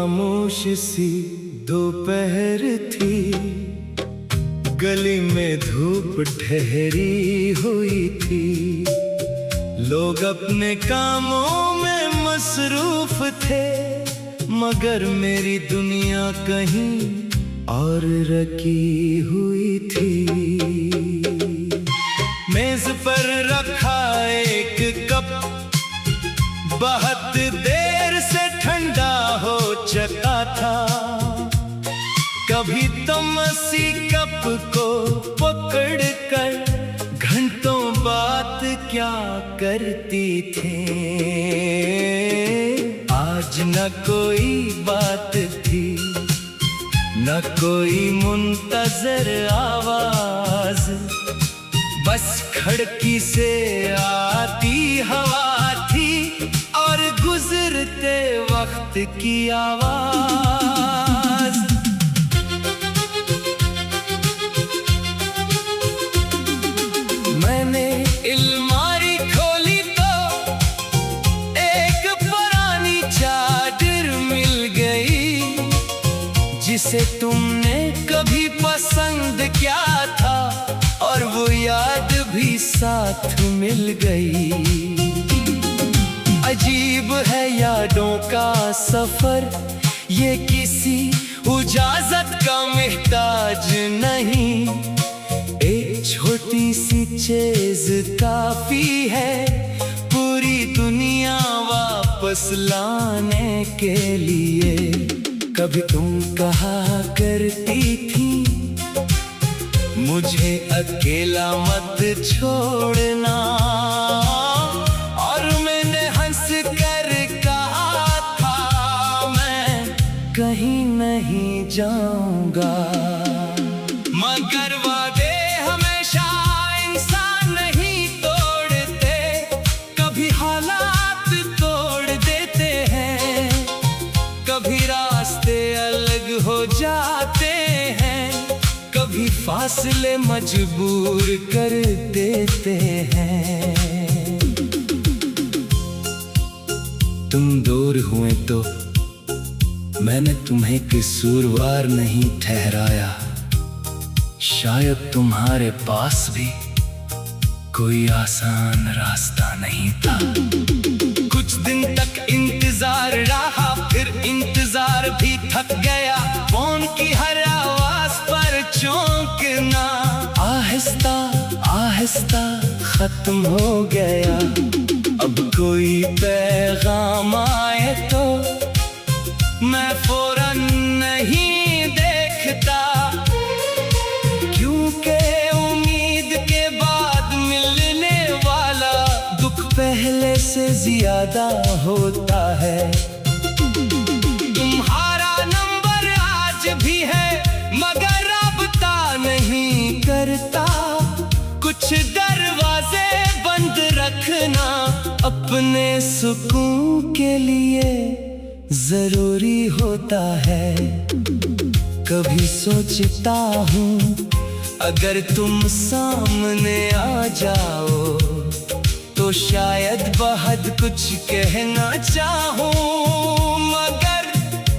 खामोश सी दोपहर थी, गली में धूप ठहरी हुई थी। लोग अपने कामों में मसरूफ थे, मगर मेरी दुनिया कहीं और रखी हुई थी। मेज पर रखा एक कप बहुत देर से ठंडा हो चुका था। कभी तुम इसी कप को पकड़कर घंटों बात क्या करती थी। आज न कोई बात थी, न कोई मुंतजर आवाज, बस खिड़की से आती हवा थी और गुजरते वक्त की आवाज। मैंने अलमारी खोली तो एक पुरानी चादर मिल गई, जिसे तुमने कभी पसंद किया था, और वो याद भी साथ मिल गई। अजीब है यादों का सफर, ये किसी इजाजत का मोहताज नहीं। एक छोटी सी चीज काफी है पूरी दुनिया वापस लाने के लिए। कभी तुम कहा करती थी, मुझे अकेला मत छोड़ना, और मैंने हंस कर कहा था मैं कहीं नहीं जाऊंगा। मगर वादे हमेशा इंसान नहीं तोड़ते, कभी हालात तोड़ देते हैं, कभी रास्ते अलग हो जाते हैं, कभी फासले मजबूर कर देते हैं। तुम दूर हुए तो मैंने तुम्हें कसूरवार नहीं ठहराया, शायद तुम्हारे पास भी कोई आसान रास्ता नहीं था। कुछ दिन तक इंतजार रहा, फिर इंतजार भी थक गया। फोन की हर आवाज पर चौंकना आहिस्ता आहिस्ता खत्म हो गया। अब कोई पैगाम आए तो मैं फौरन नहीं देखता, क्योंकि उम्मीद के बाद मिलने वाला दुख पहले से ज्यादा होता है। तुम्हारा नंबर आज भी है, मगर रब्ता नहीं करता। कुछ दरवाजे बंद रखना अपने सुकून के लिए जरूरी होता है। कभी सोचता हूँ अगर तुम सामने आ जाओ तो शायद बहुत कुछ कहना चाहूँ, मगर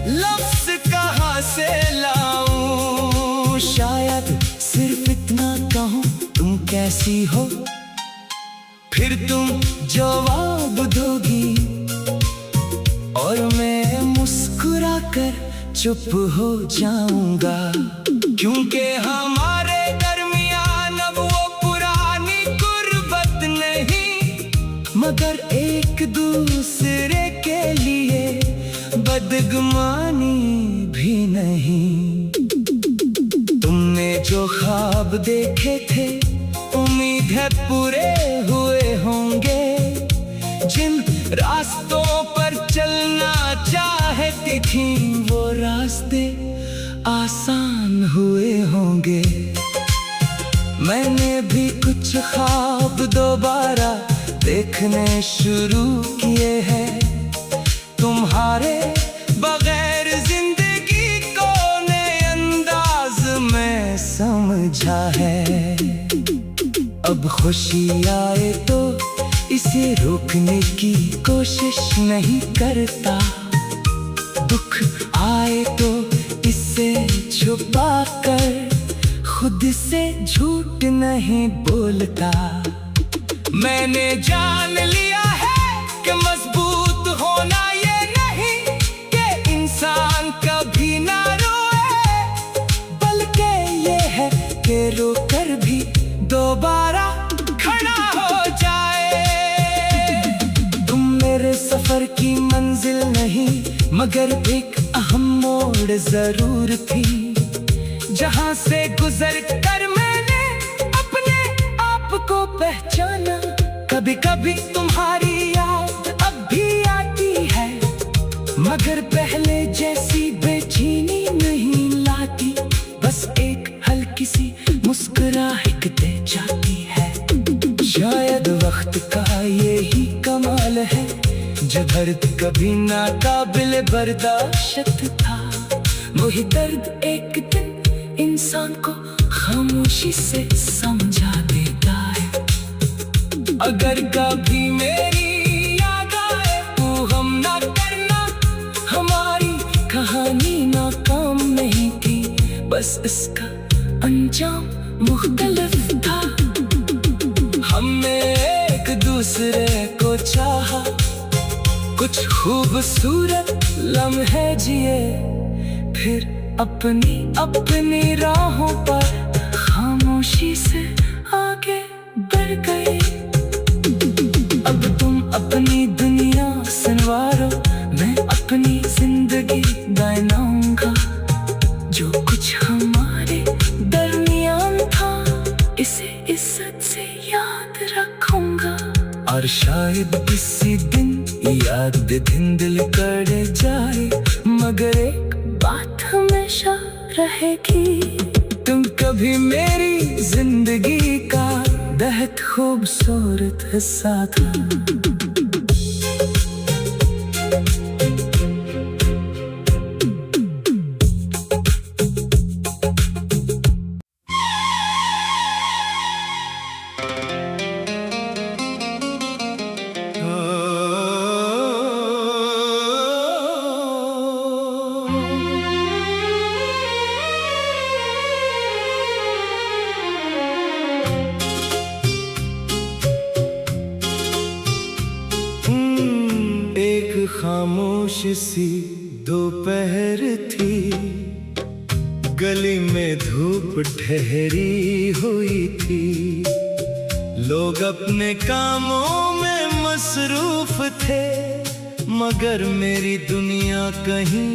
लफ्ज़ कहाँ से लाऊं। शायद सिर्फ इतना कहूँ तुम कैसी हो, फिर तुम जवाब दोगी और मैं मुस्कुरा कर चुप हो जाऊंगा। क्योंकि हमारे दरमियान अब वो पुरानी गुर्बत नहीं, मगर एक दूसरे के लिए बदगुमानी भी नहीं। तुमने जो ख्वाब देखे थे उम्मीद है पूरे हुए होंगे, जिन रास्तों पर चलना चाहती थी वो रास्ते आसान हुए होंगे। मैंने भी कुछ ख्वाब दोबारा देखने शुरू किए हैं, तुम्हारे बगैर जिंदगी को नए अंदाज में समझा है। अब खुशी आए तो इसे रोकने की कोशिश नहीं करता, दुख आए तो इसे छुपा कर खुद से झूठ नहीं बोलता। मैंने जान लिया है कि मजबूत होना ये नहीं कि इंसान कभी ना रोए, बल्कि ये है कि रोकर भी दोबारा खड़ा हो जाए। तुम मेरे सफर की मंजिल नहीं, मगर एक अहम मोड़ जरूर थी, जहां से गुजर कर मैंने अपने आप को पहचाना। कभी कभी तुम्हारी याद अब भी आती है, मगर पहले जैसी बेचैनी नहीं लाती। बस एक हल्की सी मुस्कुराहट दे जाती है। शायद वक्त का यही कमाल है, जो दर्द कभी ना काबिल बर्दाश्त था, वही दर्द एक दिन इंसान को खामोशी से समझा देता है। अगर कभी मेरी याद आए तो हम ना करना, हमारी कहानी नाकाम नहीं थी, बस इसका अंजाम मुख्तलिफ था। हमने एक दूसरे को चाहा, कुछ खूबसूरत लम्हे जिए, फिर अपनी अपनी राहों पर खामोशी से आगे बढ़ गए। अब तुम अपनी दुनिया संवारो, मैं अपनी जिंदगी बनाऊंगा। जो कुछ हमारे दरमियान था, इसे इज्जत से याद रखूंगा। और शायद किसी दिन याद धुंधल कर जाए, मगर एक बात हमेशा रहेगी, तुम कभी मेरी जिंदगी का बेहद खूबसूरत हिस्सा था। खामोश सी दोपहर थी, गली में धूप ठहरी हुई थी, लोग अपने कामों में मसरूफ थे, मगर मेरी दुनिया कहीं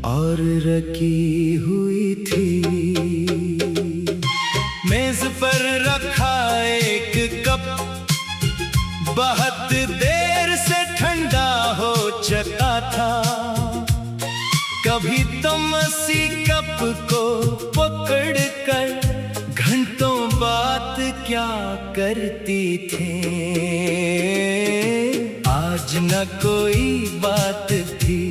और रखी हुई थी। मेज पर रखा एक कप बहुत देर से ठंडा हो चुका था, कभी तुम इसी कप को पकड़ कर घंटों बात क्या करती थे। आज न कोई बात थी,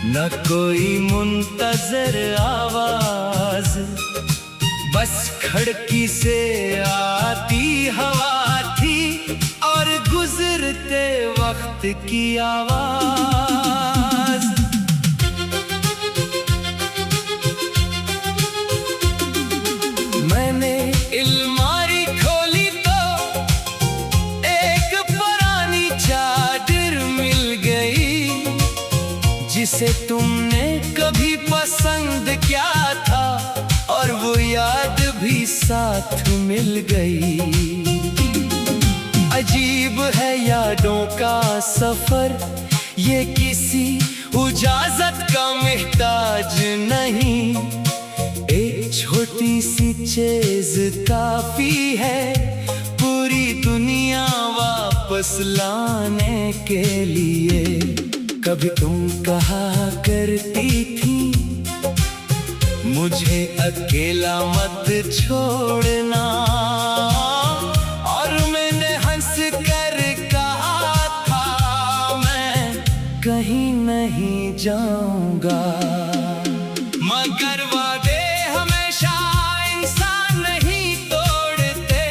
न कोई मुंतजर आवाज, बस खिड़की से आती हवा थी और गुजरते वक्त की आवाज। मैंने अलमारी खोली तो एक पुरानी चादर मिल गई, जिसे तुमने कभी पसंद किया था, और वो याद भी साथ मिल गई। अजीब है यादों का सफर, ये किसी इजाजत का मोहताज नहीं। एक छोटी सी चीज काफी है पूरी दुनिया वापस लाने के लिए। कभी तुम कहा करती थी, मुझे अकेला मत छोड़ना, और मैंने हंस कर कहा था मैं कहीं नहीं जाऊंगा। मगर वादे हमेशा इंसान नहीं तोड़ते,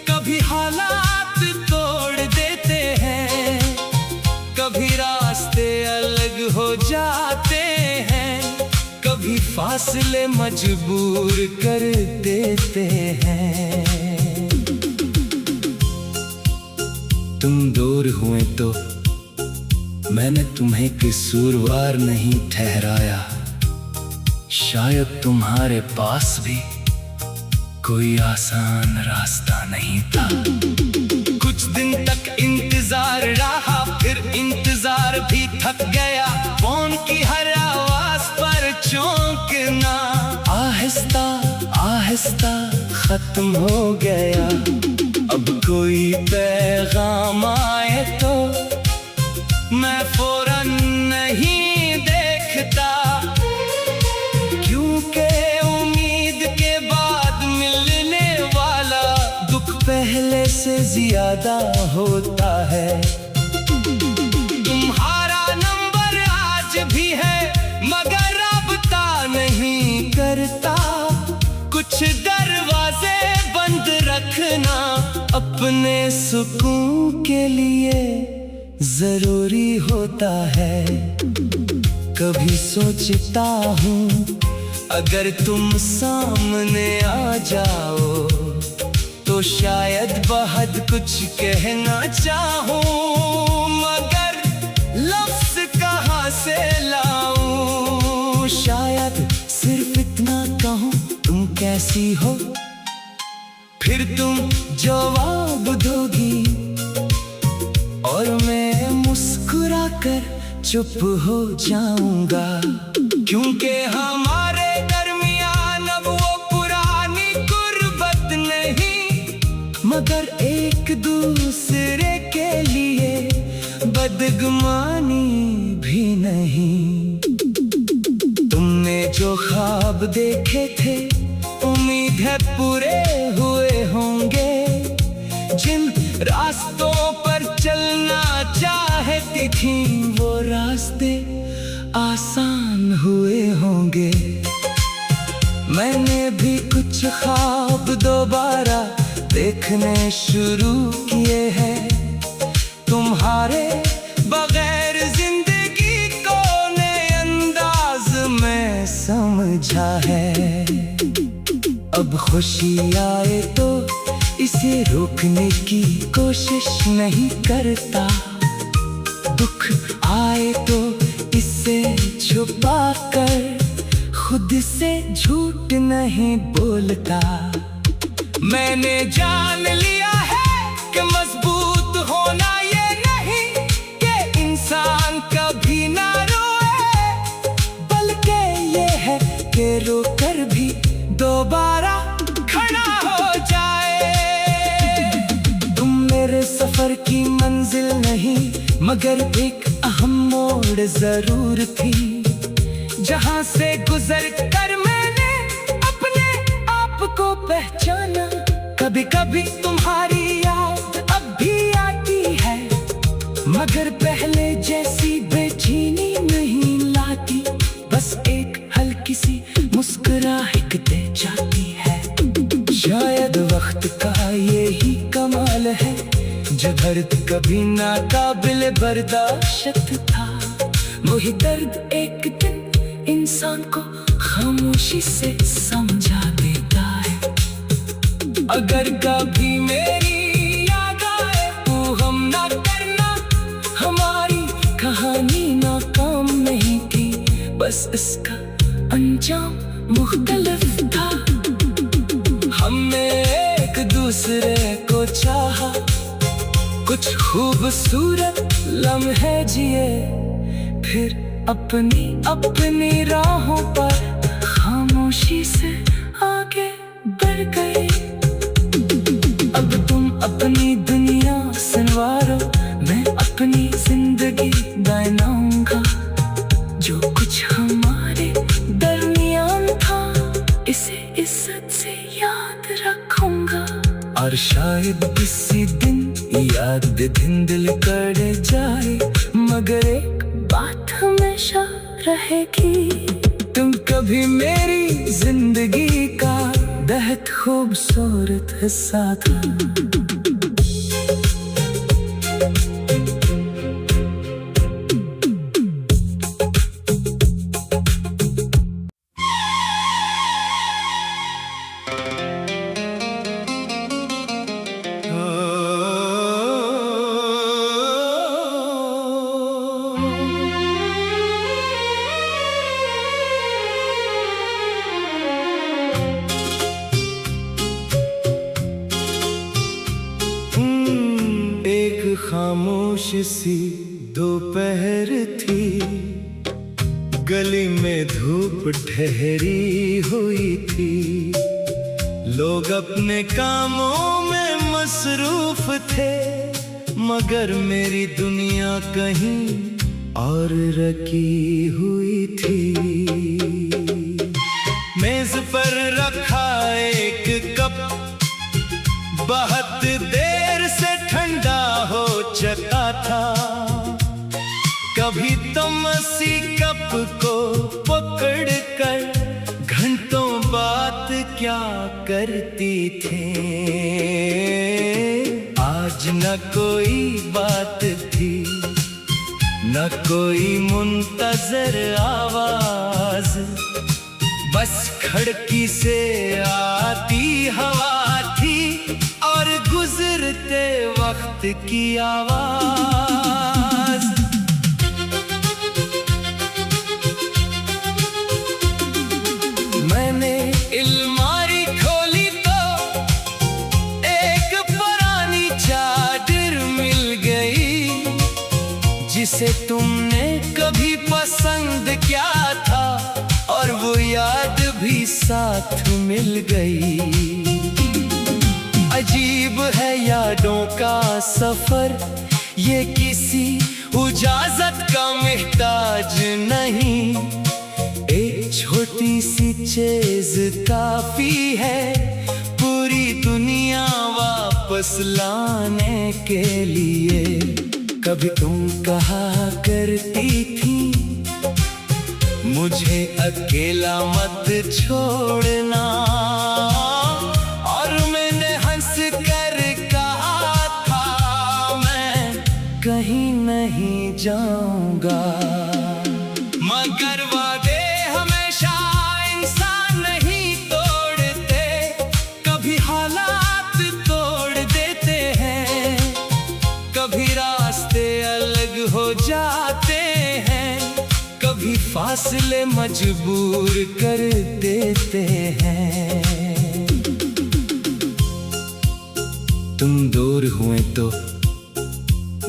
कभी हालात तोड़ देते हैं, कभी रास्ते अलग हो जाते फासले मजबूर कर देते हैं। तुम दूर हुए तो मैंने तुम्हें कसूरवार नहीं ठहराया। शायद तुम्हारे पास भी कोई आसान रास्ता नहीं था। कुछ दिन तक इंतजार रहा, फिर इंतजार भी थक गया। फोन की हर आवाज पर चौंकना आहिस्ता आहिस्ता खत्म हो गया। अब कोई पैगाम आए तो मैं फौरन नहीं देखता, क्योंकि उम्मीद के बाद मिलने वाला दुख पहले से ज्यादा होता है। तुम्हारा नंबर आज भी है मगर रब्ता नहीं करता। कुछ दरवाजे बंद रखना अपने सुकून के लिए जरूरी होता है। कभी सोचता हूँ अगर तुम सामने आ जाओ तो शायद बहुत कुछ कहना चाहूँ, मगर लफ्ज़ कहाँ से लाऊं। शायद सिर्फ इतना कहूँ तुम कैसी हो, फिर तुम जवाब दोगी और मैं मुस्कुरा कर चुप हो जाऊंगा। क्योंकि हमारे दरमियान अब वो पुरानी गुर्बत नहीं, मगर एक दूसरे के लिए बदगुमानी भी नहीं। तुमने जो ख्वाब देखे थे उम्मीद है पूरे हुए होंगे। जिन रास्तों पर चलना चाहती थी वो रास्ते आसान हुए होंगे। मैंने भी कुछ ख्वाब दोबारा देखने शुरू किए हैं। तुम्हारे बगैर जिंदगी को नए अंदाज में समझा है। अब खुशी आए तो इसे रोकने की कोशिश नहीं करता, दुख आए तो इसे छुपा कर खुद से झूठ नहीं बोलता। मैंने जान लिया है कि मजबूत होना ये नहीं कि इंसान कभी ना रोए, बल्कि ये है कि रोकर भी दोबारा खड़ा हो जाए। तुम मेरे सफर की मंजिल नहीं मगर एक अहम मोड़ जरूर थी, जहां से गुजर कर मैंने अपने आप को पहचाना। कभी कभी तुम्हारी याद अब भी आती है, मगर पहले जैसी बेचैनी नहीं लाती। बस एक हल्की सी मुस्कुराहट दे जाती है। शायद वक्त का यही कमाल है, जो दर्द कभी नाकाबिल बर्दाश्त था, वही दर्द एक दिन इंसान को खामोशी से समझा देता है। अगर कभी मेरी याद आए तो हम ना करना, हमारी कहानी नाकाम नहीं थी, बस इसका अंजाम मुख्तलिफ था। हमने एक दूसरे को चाहा, कुछ खूबसूरत लम्हे जिए, फिर अपनी अपनी राहों पर खामोशी से आगे बढ़ गए। अब तुम अपनी दुनिया संवारो, मैं अपनी जिंदगी बनाऊंगा। जो कुछ हमारे दरमियान था इसे इज्जत से याद रखूंगा। और शायद किसी दिन याद दिल कर जाए, मगर एक बात हमेशा रहेगी, तुम कभी मेरी जिंदगी का बेहद खूबसूरत हिस्सा था। खामोश सी दोपहर थी, गली में धूप ठहरी हुई थी। लोग अपने कामों में मसरूफ थे, मगर मेरी दुनिया कहीं और रखी हुई थी। मेज पर रखा एक कप बहुत देर से ठंडा हो चुका था। कभी तुम इसी कप को पकड़ कर घंटों बात क्या करती थी। आज न कोई बात थी, न कोई मुंतजर आवाज, बस खिड़की से आती हवा थी और गुजरते वक्त की आवाज। मैंने अलमारी खोली तो एक पुरानी चादर मिल गई, जिसे तुमने कभी पसंद किया था और वो याद भी साथ मिल गई। अजीब है यादों का सफर, ये किसी इजाजत का मोहताज नहीं। एक छोटी सी चीज काफी है पूरी दुनिया वापस लाने के लिए। कभी तुम कहा करती थी, मुझे अकेला मत छोड़ना, और मैंने हंस कर कहा था मैं कहीं नहीं जाऊंगा। मगर वादे हमेशा इंसान नहीं तोड़ते, कभी हालात तोड़ देते हैं, कभी रास्ते अलग हो जाते हैं, कभी फासले मजबूर कर देते हैं। तुम दूर हुए तो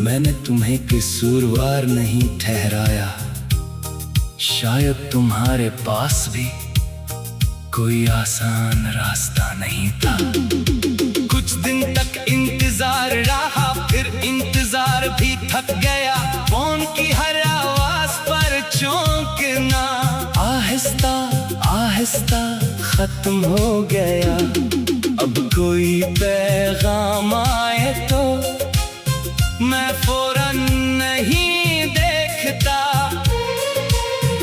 मैंने तुम्हें कसूरवार नहीं ठहराया, शायद तुम्हारे पास भी कोई आसान रास्ता नहीं था। कुछ दिन तक इंतजार रहा, फिर इंतजार भी थक गया। फोन की हर आवाज पर चौंकना आहिस्ता आहिस्ता खत्म हो गया। अब कोई पैगाम आए तो मैं फौरन नहीं देखता,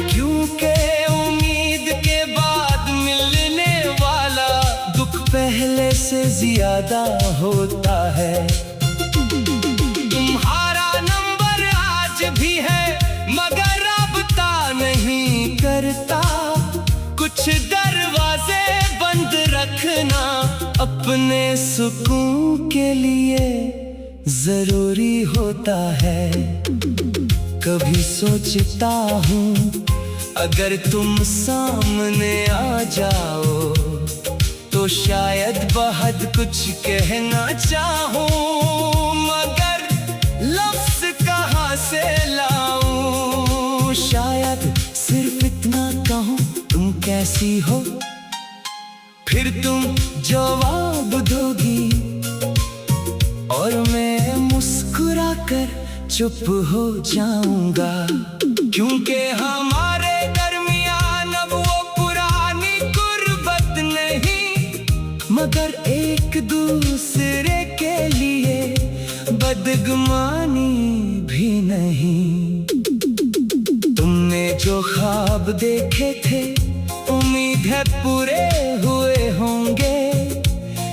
क्योंकि उम्मीद के बाद मिलने वाला दुख पहले से ज्यादा होता है। तुम्हारा नंबर आज भी है मगर रब्ता नहीं करता। कुछ दरवाजे बंद रखना अपने सुकून के लिए जरूरी होता है। कभी सोचता हूँ अगर तुम सामने आ जाओ तो शायद बहुत कुछ कहना चाहूँ, मगर लफ्ज़ कहाँ से लाऊं। शायद सिर्फ इतना कहूँ तुम कैसी हो, फिर तुम जवाब दोगी और मैं मुस्कुरा कर चुप हो जाऊंगा। क्योंकि हमारे दरमियान अब वो पुरानी गुर्बत नहीं, मगर एक दूसरे के लिए बदगुमानी भी नहीं। तुमने जो ख्वाब देखे थे उम्मीद है पूरे हुए होंगे,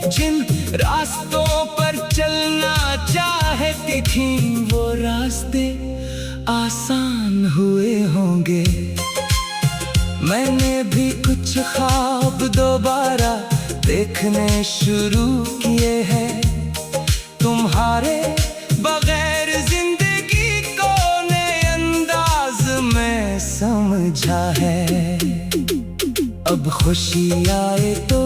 जिन रास्तों पर चलना चाहती थी वो रास्ते आसान हुए होंगे। मैंने भी कुछ ख्वाब दोबारा देखने शुरू किए हैं, तुम्हारे बगैर जिंदगी को नए अंदाज में समझा है। अब खुशी आए तो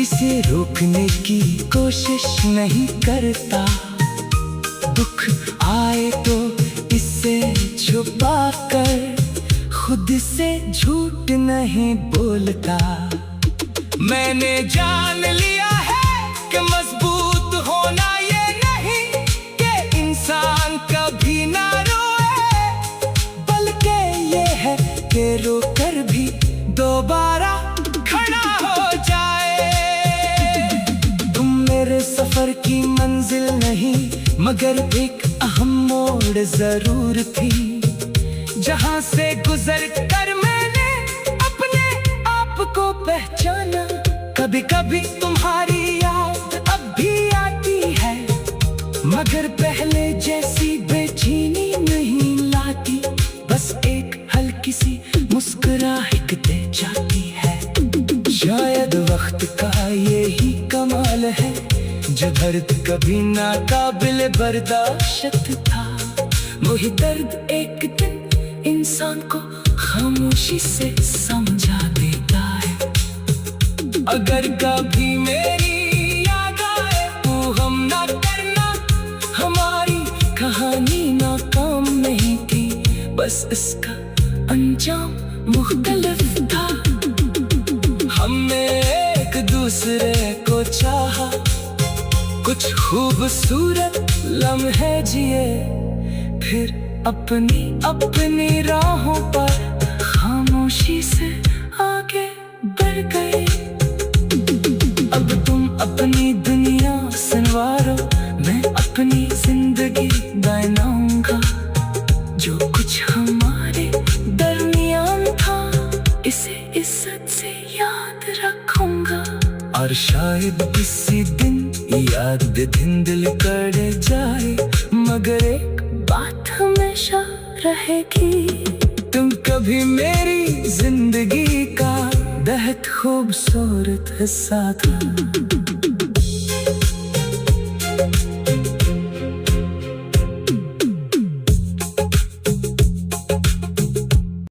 इसे रोकने की कोशिश नहीं करता, दुख आए तो इसे छुपा कर खुद से झूठ नहीं बोलता। मैंने जान लिया है कि मजबूत होना ये नहीं कि इंसान कभी ना रोए, बल्कि ये है कि रोकर भी दोबारा खड़ा हो जाए। तुम मेरे सफर की मंजिल नहीं मगर एक अहम मोड़ जरूर थी, जहां से गुजर कर मैंने अपने आप को पहचाना। कभी कभी तुम्हारी याद अब भी आती है, मगर पहले जैसी बेचैनी नहीं लाती। बस एक हल्की सी मुस्कुराहट दे जाती है। शायद वक्त का यही कमाल है, जो दर्द कभी नाकाबिल बर्दाश्त था, वही दर्द एक दिन इंसान को खामोशी से समझा देता है। अगर कभी मेरी याद आए तो हम ना करना, हमारी कहानी नाकाम नहीं थी, बस इसका अंजाम मुख्तलिफ था। हमने एक दूसरे को चाहा, कुछ खूबसूरत लम्हे जिए, फिर अपनी अपनी राहों पर खामोशी से आगे बढ़ गए। अब तुम अपनी दुनिया संवारो, मैं अपनी जिंदगी बनाऊंगा। जो कुछ हमारे दरमियान था, इसे इज्जत से याद रखूंगा। और शायद किसी दिन याद दिल कर जाए, मगर एक बात हमेशा रहेगी, तुम कभी मेरी जिंदगी का बेहद खूबसूरत हिस्सा था।